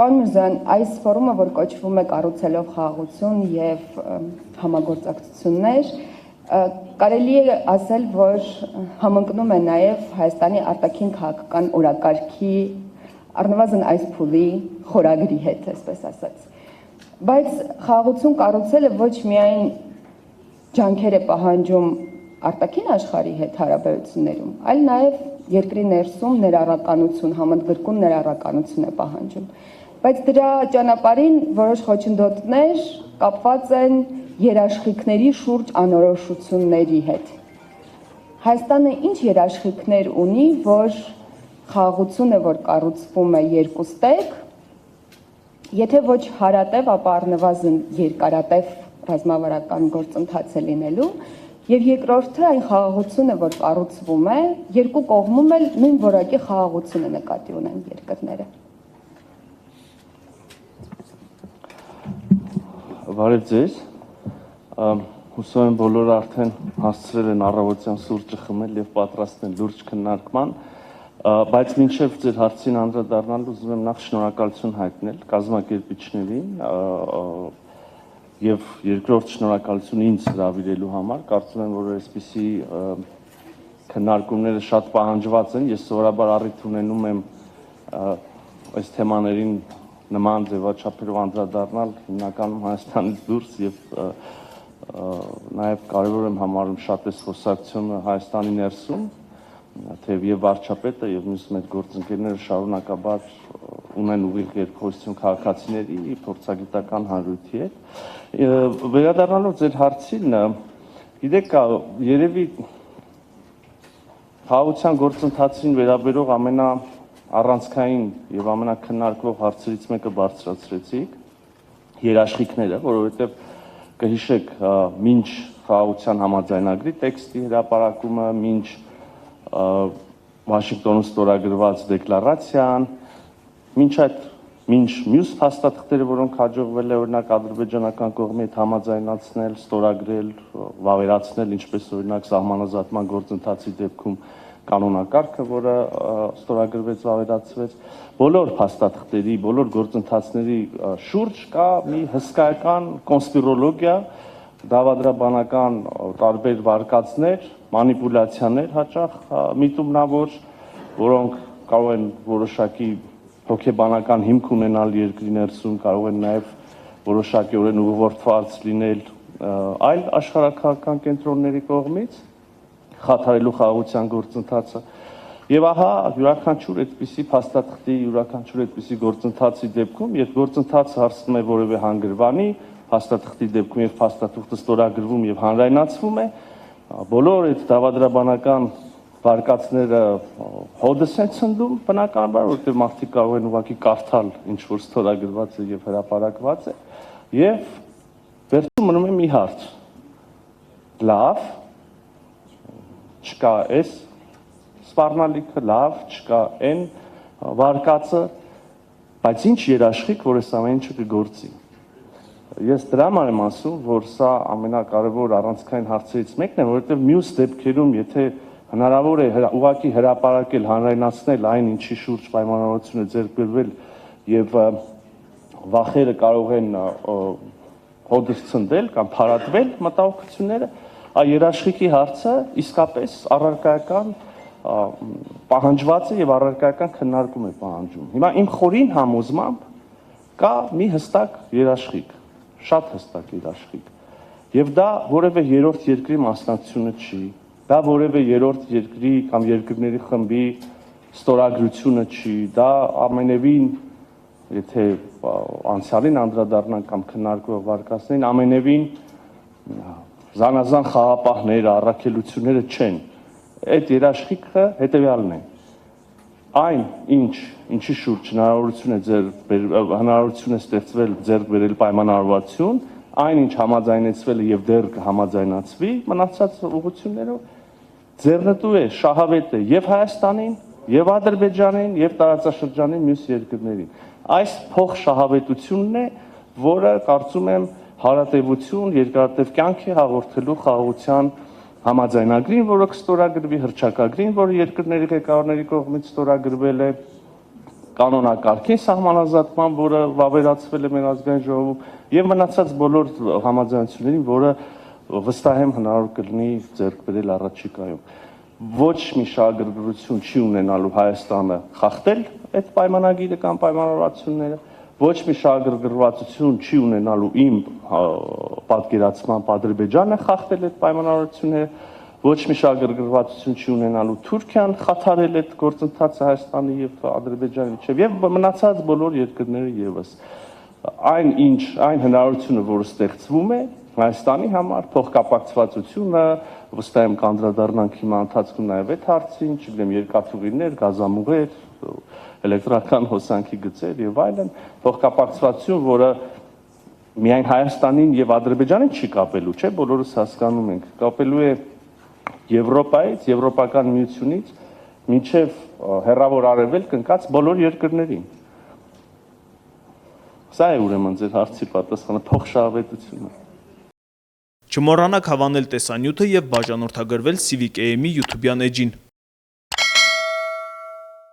Պարոն Միրզոյան, այս ֆորումը, որ կոչվում է կառուցելով խաղաղություն եւ համագործակցություններ, կարելի է ասել, որ համընկնում է նաեւ Հայաստանի արտաքին քաղաքական օրակարգի առնվազն այս փուլի խորագրի հետ, այսպես ասած։ Բայց խաղաղություն կառուցելը ոչ միայն ջանքեր է պահանջում արտաքին աշխարհի հետ հարաբերություններում, այլ նաեւ երկրի ներսում ներառականություն, համընդգրկուն ներառականություն է պահանջում։ Բայց դրա ճանապարհին որոշ խոչընդոտներ կապված են երաշխիքների շուրջ անորոշությունների հետ։ Հայաստանը ինչ երաշխիքներ ունի, որ խաղաղությունը, որ կառուցվում է երկուստեք, եթե ոչ հարատև, ապա առնվազն երկարատև ռազմավարական գործընթաց է լինելու, եւ երկրորդը այն խաղաղությունը, որ կառուցվում է, երկու կողմում էլ նույն որակի խաղաղությունը նկատի ունեն երկրները։ Բարև ձեզ, հուսով եմ բոլորը արդեն հասցրել են առավոտյան սուրճը խմել եւ պատրաստ են լուրջ քննարկման, բայց մինչեւ ձեր հարցին անդրադառնալ ուզում եմ նախ շնորհակալություն հայտնել կազմակերպիչներին եւ երկրորդ շնորհակալություն ինձ հրավիրելու համար, կարծում եմ, որ այսպիսի քննարկումները շատ պահանջված են, ես սովորաբար առիթ ունենում եմ այս թեմաներին նման ձևաչափերով անդրադառնալ հիմնականում Հայաստանից դուրս եւ նաեւ կարեւոր եմ համարում շատ այս խոսակցությունը Հայաստանի ներսում, թեև եւ վարչապետը եւ մյուս մեր գործընկերները շարունակաբար ունեն ուղիղ երկխոսություն քաղաքացիների փորձագիտական հանրույթի հետ։ Վերադառնալով ձեր հարցին, գիտեք, երևի խաղաղության գործընթացին վերաբերող առանցքային եւ ամենակննարկվող հարցերից մեկը բարձրացրեցիք երաշխիքները, որովհետեւ կհիշեք մինչ խաղաղության համաձայնագրի տեքստի հրապարակումը, մինչ Վաշինգտոնում ստորագրված դեկլարացիան, մինչ մյուս փաստաթղթերը, որոնք հաջողվել է օրինակ ադրբեջանական կողմի հետ համաձայնացնել, ստորագրել, վավերացնել, ինչպես օրինակ սահմանազատման գործընթացի դեպքում կանոնակարգը, որը ստորագրվեց, վավերացվեց, բոլոր փաստաթղթերի, բոլոր գործընթացների շուրջ կա մի հսկայական կոնսպիրոլոգիա, դավադրաբանական տարբեր վարկածներ, մանիպուլյացիաներ հաճախ միտումնավոր, որոնք կարող են որոշակի հոգեբանական հիմք ունենալ երկրի ներսում, կարող են նաև որոշակիորեն ուղղորդված լինել այլ աշխարհաքաղաքական կենտրոնների կողմից, խաթարելու խաղաղության գործընթացը։ Եվ ահա յուրաքանչյուր այդպիսի փաստաթղթի, յուրաքանչյուր այդպիսի գործընթացի դեպքում, երբ գործընթացը հասնում է որևէ հանգրվանի, փաստաթղթի դեպքում եւ փաստաթուղթը ստորագրվում եւ հանրայնացվում է, բոլոր այդ դավադրաբանական վարկածները հոդս են ցնդում, բնականաբար, որովհետեւ մարդիկ կարող են ուղղակի կարդալ ինչ որ ստորագրված է եւ հրապարակված է, եւ վերջում մնում է մի հարց. լավ, չկա այս սպառնալիքը, լավ, չկա այն վարկածը, բայց ինչ երաշխիք, որ այս ամեն ինչը կգործի։ Ես դրա համար եմ ասում, որ սա ամենակարևոր առանցքային հարցերից մեկն է, որովհետև մյուս դեպքերում, եթե հնարավոր է ուղղակի հրապարակել, հանրայնացնել այն, ինչի շուրջ պայմանավորություն է ձեռք բերվել եւ վախերը կարող են հոդս ցնդել կամ փարատվել մտահոգությունները, երաշխիքի հարցը իսկապես առարկայական պահանջված է եւ առարկայական քննարկում է պահանջում։ Հիմա իմ խորին համոզմամբ կա մի հստակ երաշխիք, շատ հստակ երաշխիք, եւ դա որևէ երրորդ երկրի մասնակցությունը չի, դա որևէ երրորդ երկրի կամ երկրների խմբի ստորագրությունը չի, դա ամենևին, եթե անցյալին անդրադառնանք կամ քննարկվող վարկածներին, ամենևին զանազան խաղապահները, առաքելությունները չեն։ Այդ երաշխիքը հետեւյալն է. այն, ինչի շուրջ հնարավորություն է ստեղծվել ձեռք բերել պայմանավորվածություն, այն ինչ համաձայնեցվել է եւ դեռ կհամաձայնացվի մնացած ուղղություններով, ձեռնտու է, շահավետ է եւ Հայաստանին, եւ Ադրբեջանին, եւ տարածաշրջանի մյուս երկրներին։ Այս փոխշահավետությունն է, որը կարծում եմ հարատևություն, երկարատև կյանք է հաղորդելու խաղաղության համաձայնագրին, որը կստորագրվի, հռչակագրին, որը երկրների ղեկավարների կողմից ստորագրվել է, կանոնակարգին սահմանազատման, որը վավերացվել է մեր ազգային ժողովում, եւ մնացած բոլոր համաձայնություններին, որը վստահ եմ հնարավոր կլինի ձեռք բերել առաջիկայում։ Ոչ մի շահագրգռություն չի ունենալու Հայաստանը խախտել այդ պայմանագիրը կամ պայմանավորվածությունները, ոչ մի շահագրգռվածություն չի ունենալու իմ պատկերացմամբ Ադրբեջանը խախտել այդ պայմանավորվածությունները, ոչ մի շահագրգռվածություն չի ունենալու Թուրքիան խաթարել այդ գործընթացը Հայաստանի եւ Ադրբեջանի միջեւ եւ մնացած բոլոր երկրները եւս։ Այն հնարավորությունը, որը ստեղծվում է Հայաստանի համար, փոխկապակցվածությունը, վստահ եմ կանդրադառնանք հիմա ընթացքում նաեւ այդ հարցին, չգիտեմ, երկաթուղիներ, գազամուղեր, էլեկտրական հոսանքի գծեր եւ այլն, փոխկապակցվածություն, որը միայն Հայաստանին եւ Ադրբեջանին չի կապելու, չէ՞, բոլորս հասկանում ենք, կապելու է Եվրոպայից, Եվրոպական միությունից մինչև հեռավոր արևելք ընկած բոլոր երկրներին։ Սա է ուրեմն ձեր հարցի պատասխանը, փոխշահավետությունը։ Չմոռանաք հավանել տեսանյութը եւ բաժանորդագրվել Civic AM-ի YouTube-յան էջին։